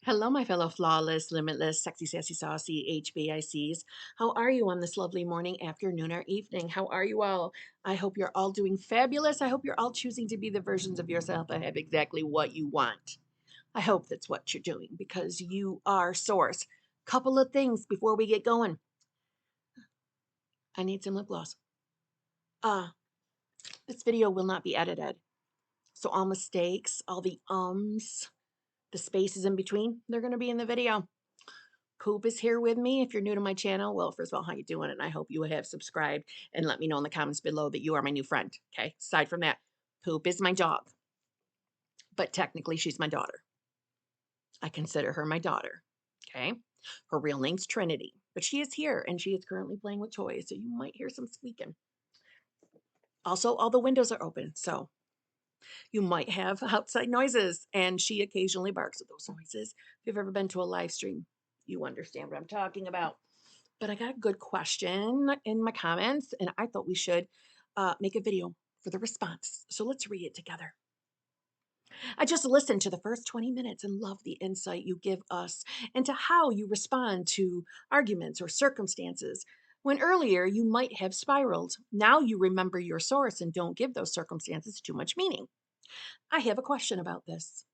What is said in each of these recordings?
Hello, my fellow flawless, limitless, sexy, sassy, saucy HBICs. How are you on this lovely morning, afternoon, or evening? How are you all? I hope you're all doing fabulous. I hope you're all choosing to be the versions of yourself that have exactly what you want. I hope that's what you're doing because you are source. Couple of things before we get going. I need some lip gloss. Uh, this video will not be edited. So all mistakes, all the spaces in between, they're going to be in the video. Poop is here with me. If you're new to my channel, well, first of all, how you doing? And I hope you have subscribed and let me know in the comments below that you are my new friend. Okay. Aside from that, Poop is my dog, but technically she's my daughter. I consider her my daughter. Okay. Her real name's Trinity, but she is here and she is currently playing with toys. So you might hear some squeaking. Also, all the windows are open. So you might have outside noises and she occasionally barks at those noises. If you've ever been to a live stream, you understand what I'm talking about. But I got a good question in my comments, and I thought we should make a video for the response. So let's read it together. I just listened to the first 20 minutes and love the insight you give us into how you respond to arguments or circumstances. When earlier you might have spiraled, now you remember your source and don't give those circumstances too much meaning. I have a question about this.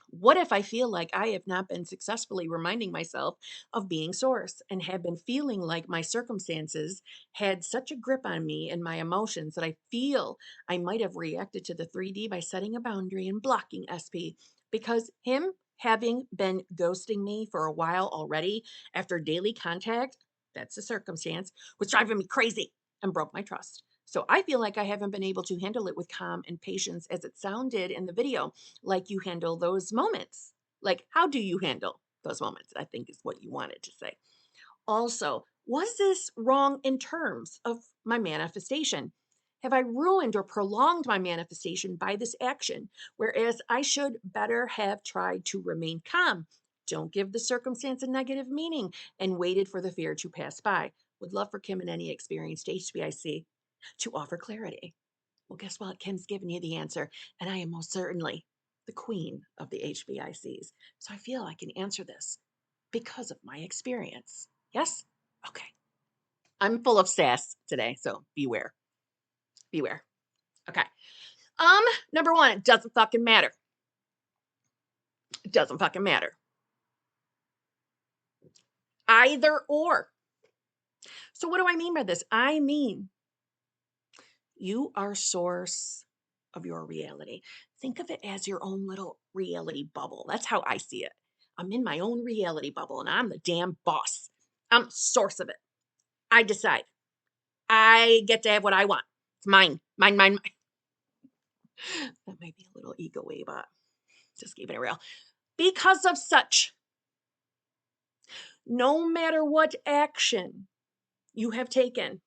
What if I feel like I have not been successfully reminding myself of being source and have been feeling like my circumstances had such a grip on me and my emotions that I feel I might have reacted to the 3D by setting a boundary and blocking SP because him having been ghosting me for a while already after daily contact, that's a circumstance, was driving me crazy and broke my trust. So I feel like I haven't been able to handle it with calm and patience as it sounded in the video, like you handle those moments. Like, how do you handle those moments? I think is what you wanted to say. Also, was this wrong in terms of my manifestation? Have I ruined or prolonged my manifestation by this action? Whereas I should better have tried to remain calm. Don't give the circumstance a negative meaning and waited for the fear to pass by. Would love for Kim and any experienced HBIC to offer clarity. Well, guess what? Kim's given you the answer, and I am most certainly the queen of the HBICs. So I feel I can answer this because of my experience. Yes? Okay. I'm full of sass today, so beware. Beware. Okay. Number one, it doesn't fucking matter. It doesn't fucking matter. Either or. So what do I mean by this? I mean, you are source of your reality. Think of it as your own little reality bubble. That's how I see it. I'm in my own reality bubble and I'm the damn boss. I'm source of it. I decide. I get to have what I want. It's mine. Mine, mine, mine. That might be a little ego-y, but just keeping it real. Because of such, no matter what action you have taken,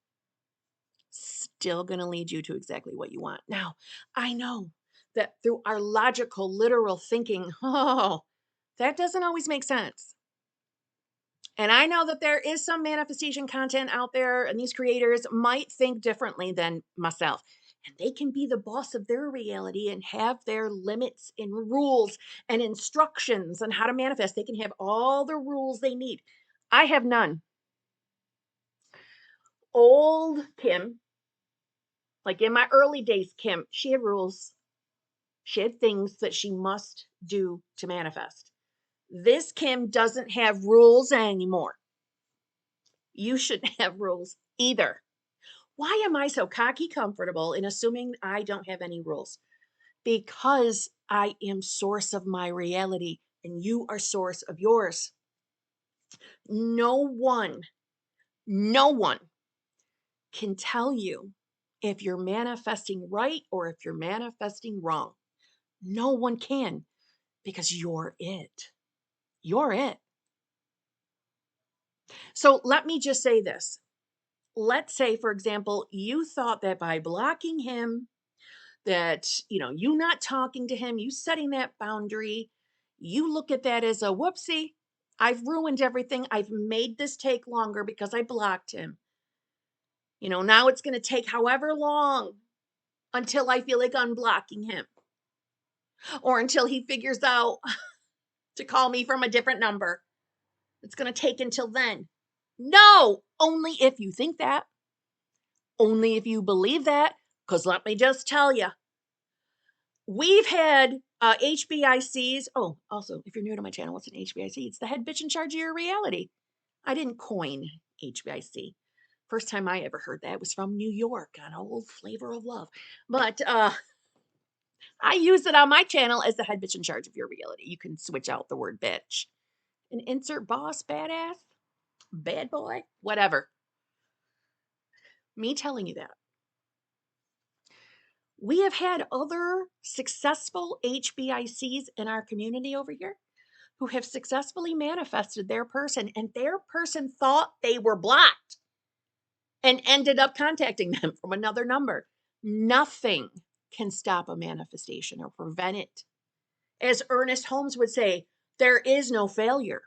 still going to lead you to exactly what you want. Now, I know that through our logical, literal thinking, oh, that doesn't always make sense. And I know that there is some manifestation content out there, and these creators might think differently than myself. And they can be the boss of their reality and have their limits and rules and instructions on how to manifest. They can have all the rules they need. I have none. Old Kim, like in my early days, Kim, she had rules. She had things that she must do to manifest. This Kim doesn't have rules anymore. You shouldn't have rules either. Why am I so cocky comfortable in assuming I don't have any rules? Because I am source of my reality and you are source of yours. No one can tell you if you're manifesting right or if you're manifesting wrong. No one can because you're it. You're it. So let me just say this. Let's say, for example, you thought that by blocking him, that, you not talking to him, you setting that boundary, you look at that as a whoopsie. I've ruined everything. I've made this take longer because I blocked him. Now it's going to take however long until I feel like unblocking him or until he figures out to call me from a different number. It's going to take until then. No, only if you think that. Only if you believe that. Because let me just tell you, we've had HBICs. Oh, also, if you're new to my channel, what's an HBIC? It's the head bitch in charge of your reality. I didn't coin HBIC. First time I ever heard that was from New York on Old Flavor of Love. But I use it on my channel as the head bitch in charge of your reality. You can switch out the word bitch and insert boss, badass, bad boy, whatever. Me telling you that. We have had other successful HBICs in our community over here who have successfully manifested their person, and their person thought they were blocked and ended up contacting them from another number. Nothing can stop a manifestation or prevent it. As Ernest Holmes would say, there is no failure.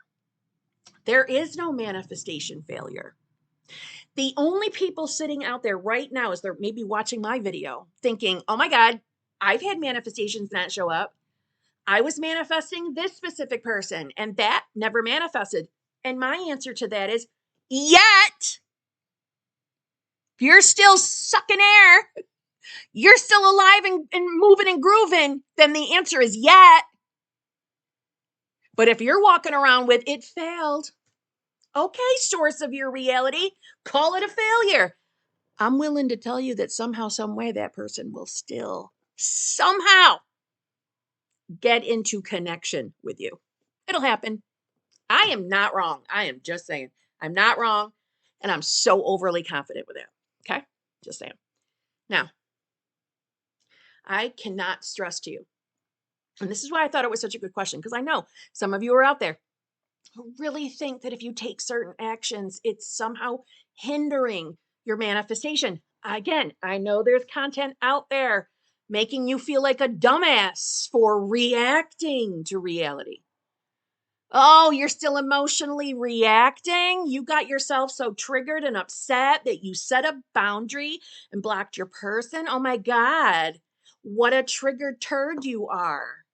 There is no manifestation failure. The only people sitting out there right now, as they're maybe watching my video, thinking, oh my God, I've had manifestations not show up. I was manifesting this specific person and that never manifested. And my answer to that is, yet. If you're still sucking air, you're still alive and moving and grooving, then the answer is yet. But if you're walking around with it failed, okay, source of your reality, call it a failure. I'm willing to tell you that somehow, some way, that person will still somehow get into connection with you. It'll happen. I am not wrong. I am just saying I'm not wrong. And I'm so overly confident with it. Okay. Just saying. Now, I cannot stress to you. And this is why I thought it was such a good question, because I know some of you are out there who really think that if you take certain actions, it's somehow hindering your manifestation. Again, I know there's content out there making you feel like a dumbass for reacting to reality. Oh, you're still emotionally reacting? You got yourself so triggered and upset that you set a boundary and blocked your person? Oh my God, what a triggered turd you are.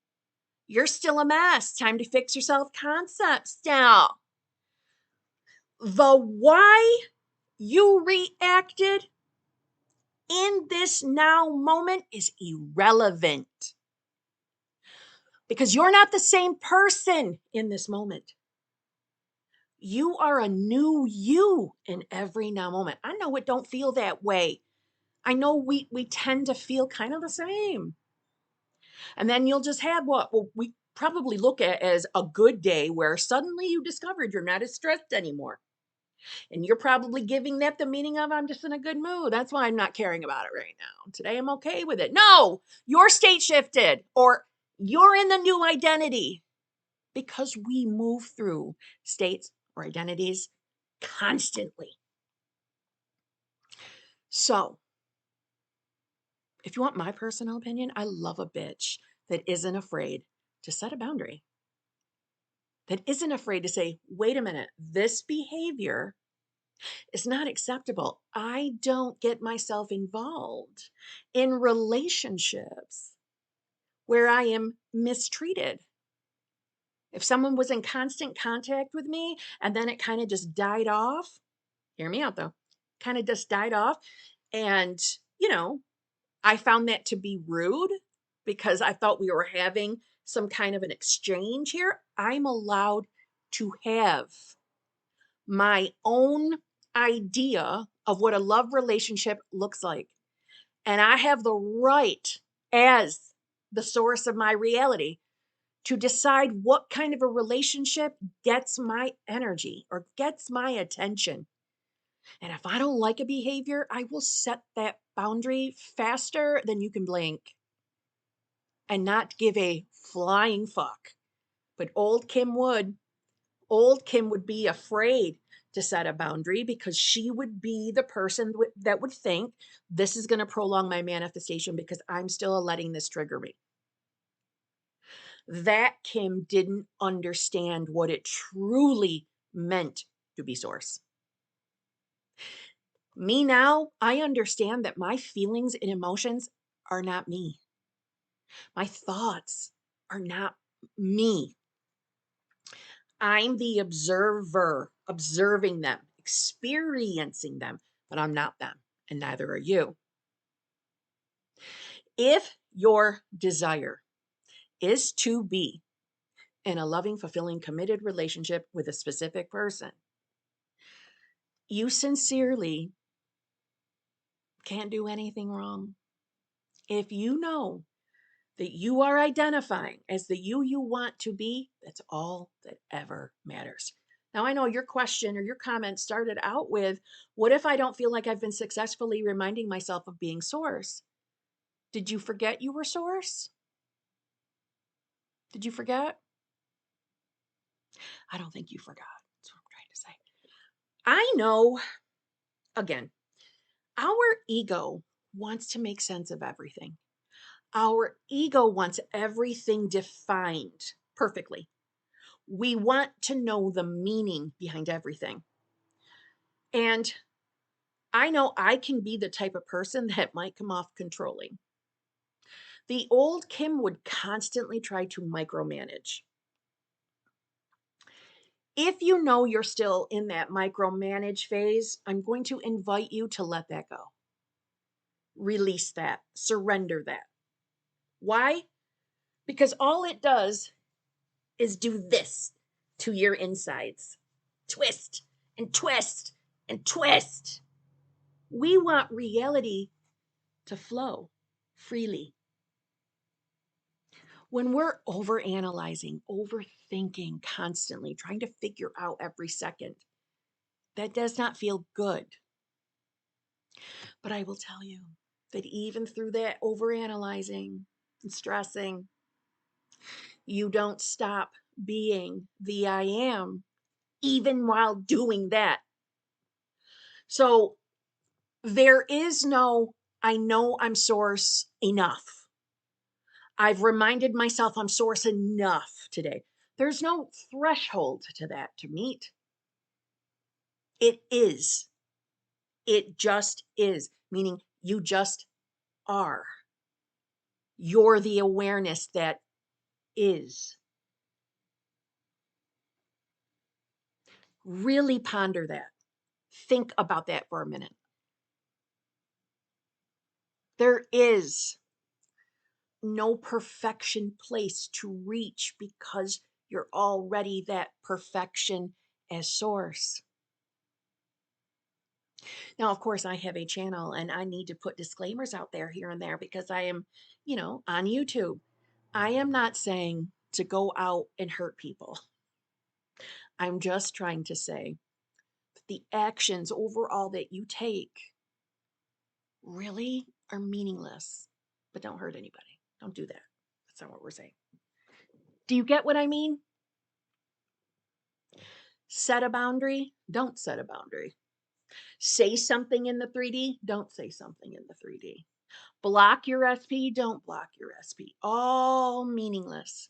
You're still a mess. Time to fix your self-concept still. The why you reacted in this now moment is irrelevant. Because you're not the same person in this moment. You are a new you in every now moment. I know it don't feel that way. I know we tend to feel kind of the same. And then you'll just have what we probably look at as a good day where suddenly you discovered you're not as stressed anymore. And you're probably giving that the meaning of, I'm just in a good mood. That's why I'm not caring about it right now. Today I'm okay with it. No, your state shifted or you're in the new identity, because we move through states or identities constantly. So if you want my personal opinion, I love a bitch that isn't afraid to set a boundary, that isn't afraid to say, wait a minute, this behavior is not acceptable. I don't get myself involved in relationships where I am mistreated. If someone was in constant contact with me and then it kind of just died off, hear me out though, kind of just died off. And, I found that to be rude because I thought we were having some kind of an exchange here. I'm allowed to have my own idea of what a love relationship looks like. And I have the right, as the source of my reality, to decide what kind of a relationship gets my energy or gets my attention. And if I don't like a behavior, I will set that boundary faster than you can blink and not give a flying fuck. But old Kim would be afraid to set a boundary because she would be the person that would think this is going to prolong my manifestation because I'm still letting this trigger me. That Kim didn't understand what it truly meant to be source. Me now, I understand that my feelings and emotions are not me. My thoughts are not me. I'm the observer, observing them, experiencing them, but I'm not them, and neither are you. If your desire is to be in a loving, fulfilling, committed relationship with a specific person, you sincerely can't do anything wrong. If you know that you are identifying as the you want to be, that's all that ever matters. Now, I know your question or your comment started out with, what if I don't feel like I've been successfully reminding myself of being source? Did you forget you were source? Did you forget? I don't think you forgot. That's what I'm trying to say. I know, again, our ego wants to make sense of everything. Our ego wants everything defined perfectly. We want to know the meaning behind everything. And I know I can be the type of person that might come off controlling. The old Kim would constantly try to micromanage. If you know you're still in that micromanage phase, I'm going to invite you to let that go. Release that, surrender that. Why? Because all it does is do this to your insides. Twist and twist and twist. We want reality to flow freely. When we're overanalyzing, overthinking constantly, trying to figure out every second, that does not feel good. But I will tell you that even through that overanalyzing and stressing, you don't stop being the I am, even while doing that. So there is no, I know I'm source enough. I've reminded myself I'm source enough today. There's no threshold to that to meet. It is. It just is, meaning you just are. You're the awareness that is. Really ponder that. Think about that for a minute. There is no perfection place to reach because you're already that perfection as source. Now, of course, I have a channel and I need to put disclaimers out there here and there because I am, on YouTube. I am not saying to go out and hurt people. I'm just trying to say that the actions overall that you take really are meaningless, but don't hurt anybody. Don't do that. That's not what we're saying. Do you get what I mean? Set a boundary. Don't set a boundary. Say something in the 3D. Don't say something in the 3D. Block your SP. Don't block your SP. All meaningless.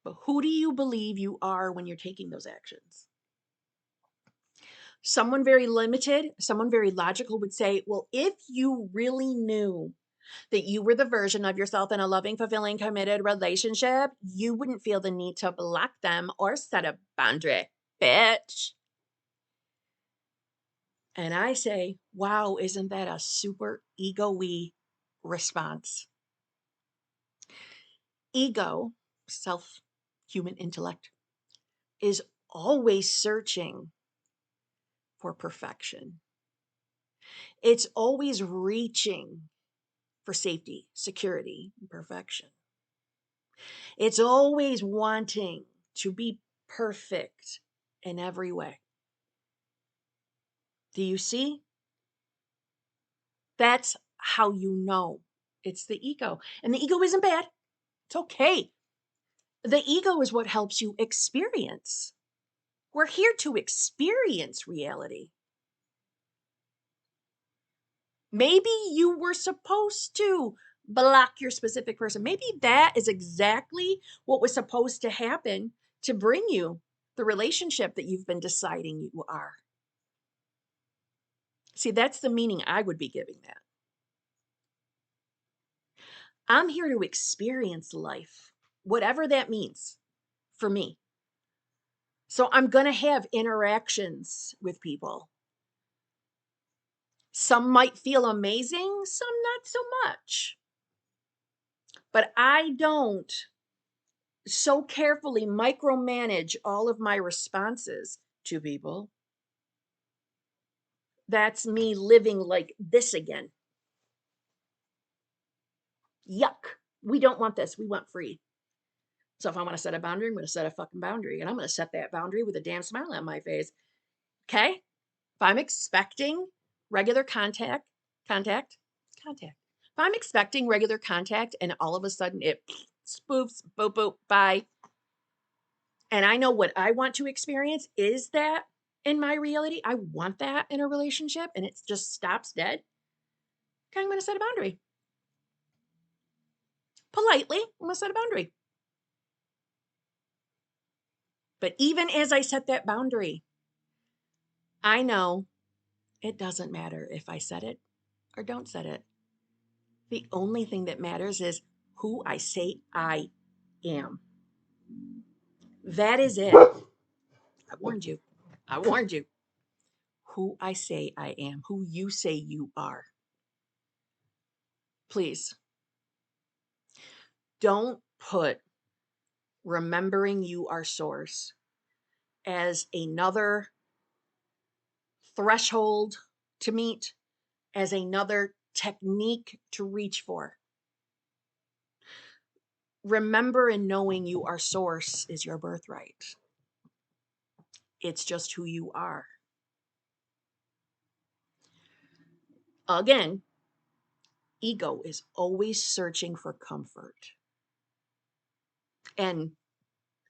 But who do you believe you are when you're taking those actions? Someone very limited, someone very logical would say, well, if you really knew that you were the version of yourself in a loving, fulfilling, committed relationship, you wouldn't feel the need to block them or set a boundary, bitch. And I say, wow, isn't that a super ego-y response? Ego, self, human intellect, is always searching for perfection. It's always reaching for safety, security, and perfection. It's always wanting to be perfect in every way. Do you see? That's how you know it's the ego. And the ego isn't bad. It's okay. The ego is what helps you experience. We're here to experience reality. Maybe you were supposed to block your specific person. Maybe that is exactly what was supposed to happen to bring you the relationship that you've been deciding you are. See, that's the meaning I would be giving that. I'm here to experience life, whatever that means, for me. So I'm going to have interactions with people. Some might feel amazing, some not so much. But I don't so carefully micromanage all of my responses to people. That's me living like this again. Yuck. We don't want this. We want free. So if I want to set a boundary, I'm going to set a fucking boundary. And I'm going to set that boundary with a damn smile on my face. Okay? If I'm expecting regular contact. If I'm expecting regular contact and all of a sudden it spoofs, boop, boop, bye. And I know what I want to experience is that in my reality. I want that in a relationship and it just stops dead. Okay, I'm going to set a boundary. Politely, I'm going to set a boundary. But even as I set that boundary, I know it doesn't matter if I set it or don't set it. The only thing that matters is who I say I am. That is it. I warned you. I warned you. Who I say I am, who you say you are. Please don't put remembering you are source as another threshold to meet, as another technique to reach for. Remember and knowing you are source is your birthright. It's just who you are. Again, ego is always searching for comfort and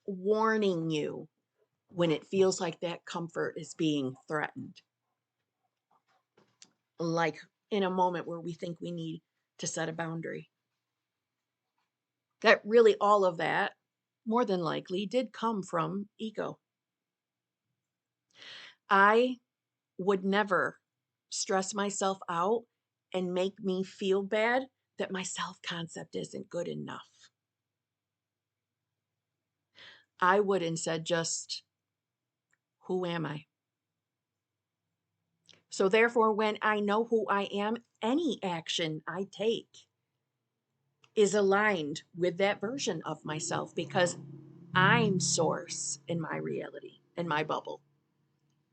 warning you when it feels like that comfort is being threatened. Like in a moment where we think we need to set a boundary. That really all of that, more than likely, did come from ego. I would never stress myself out and make me feel bad that my self-concept isn't good enough. I would instead just, who am I? So therefore, when I know who I am, any action I take is aligned with that version of myself because I'm source in my reality, in my bubble.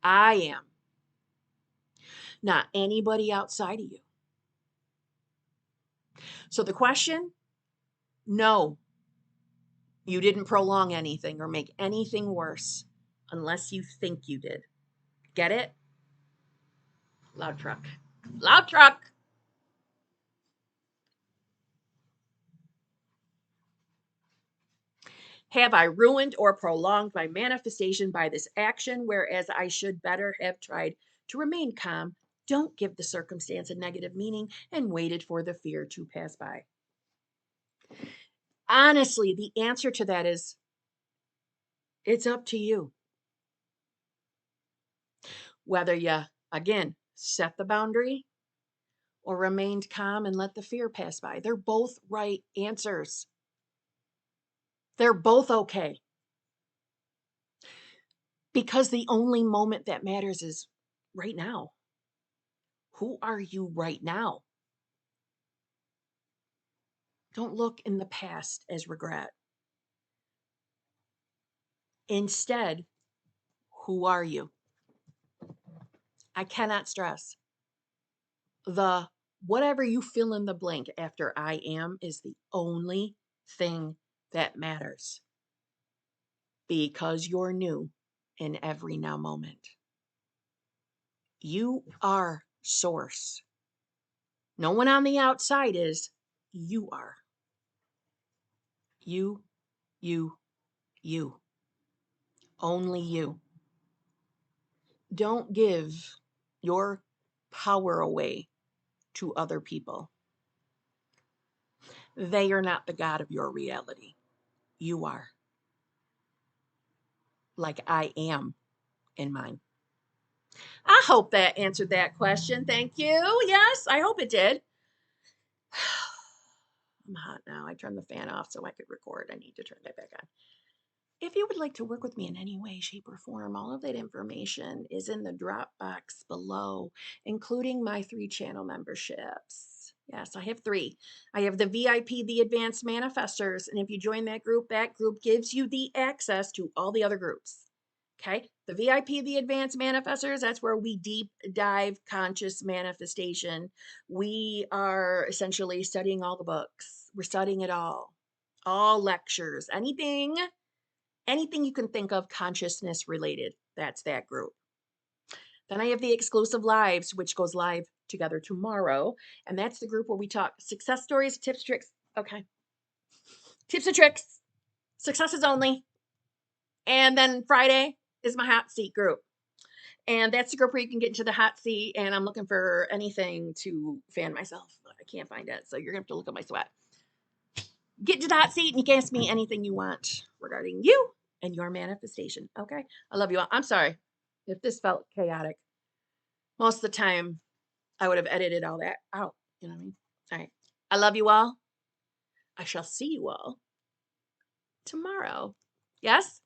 I am. Not anybody outside of you. So the question, no, you didn't prolong anything or make anything worse unless you think you did. Get it? Loud truck. Loud truck. Have I ruined or prolonged my manifestation by this action, whereas I should better have tried to remain calm? Don't give the circumstance a negative meaning and waited for the fear to pass by. Honestly, the answer to that is it's up to you. Whether you, again, set the boundary or remained calm and let the fear pass by. They're both right answers. They're both okay. Because the only moment that matters is right now. Who are you right now? Don't look in the past as regret. Instead, who are you? I cannot stress the whatever you fill in the blank after I am is the only thing that matters because you're new in every now moment. You are source. No one on the outside is. You are. You. Only you. Don't give your power away to other people. They are not the God of your reality. You are. Like I am in mine. I hope that answered that question. Thank you. Yes, I hope it did. I'm hot now. I turned the fan off so I could record. I need to turn that back on. If you would like to work with me in any way, shape, or form, all of that information is in the Dropbox below, including my 3 channel memberships. Yes, I have 3. I have the VIP, the Advanced Manifestors, and if you join that group gives you the access to all the other groups. Okay, the VIP, the Advanced Manifestors, that's where we deep dive conscious manifestation. We are essentially studying all the books. We're studying it all lectures, anything you can think of consciousness related. That's that group. Then I have the exclusive lives, which goes live together tomorrow. And that's the group where we talk success stories, tips, tricks. Okay. Tips and tricks, successes only. And then Friday is my hot seat group. And that's the group where you can get into the hot seat. And I'm looking for anything to fan myself, but I can't find it. So you're going to have to look at my sweat. Get to the hot seat and you can ask me anything you want regarding you and your manifestation. Okay. I love you all. I'm sorry if this felt chaotic. Most of the time, I would have edited all that out. You know what I mean? All right. I love you all. I shall see you all tomorrow. Yes?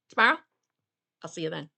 Tomorrow? I'll see you then.